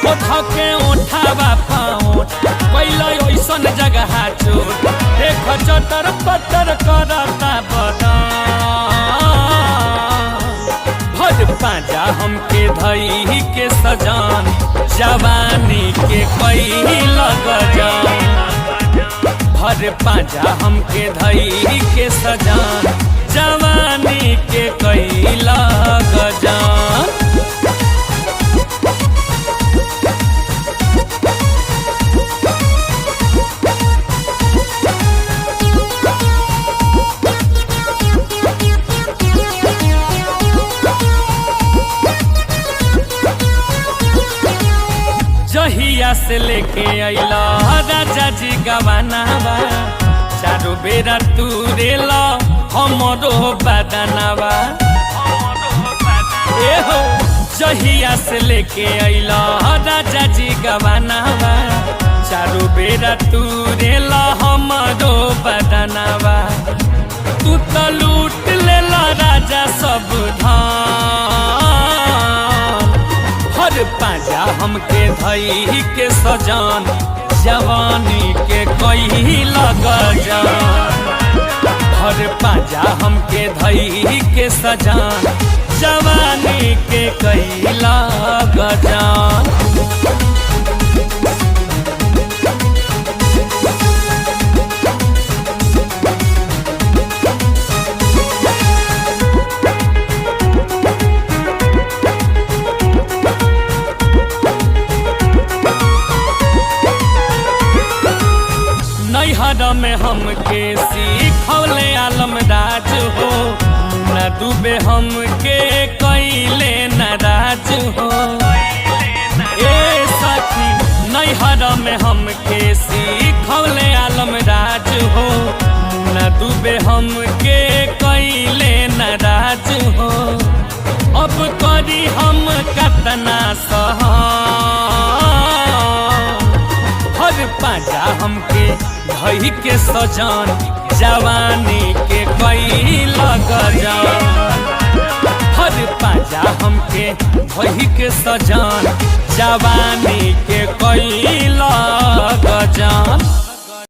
धके उठावा पाओ कैला ऐसन जगह चोट देख चटर पटर करता बदा भर पाजा हमके धई के सजान जवानी के कैला गजान भर पाजा हमके धई के सजान जवानी के कैला गजान जहिया से लेके अइला राजा जी गवानावा चारो बेरा तू रेला हमरो बदनावा ए हो जहिया से लेके अइला राजा जी गवानावा चारो बेरा तू रेला हमरो बदनावा तू तो लूट लेला राजा सब धान हर पाजा हमके धई के सजान जवानी के कैला गजान हर पाजा हमके धई के सजान जवानी के कैला गजान नैहर में हमके सीखौले आलम राज हो न डूबे हमके कैले नाराज हो ए सखी नैहर में हमके सीखौले आलम राज हो न डूबे हमके कैले नाराज हो अब करी हम कतना सहन हर पाजा हमके धई के सजान जवानी के कैला गजान हर पाजा हमके धई के सजान जवानी के कैला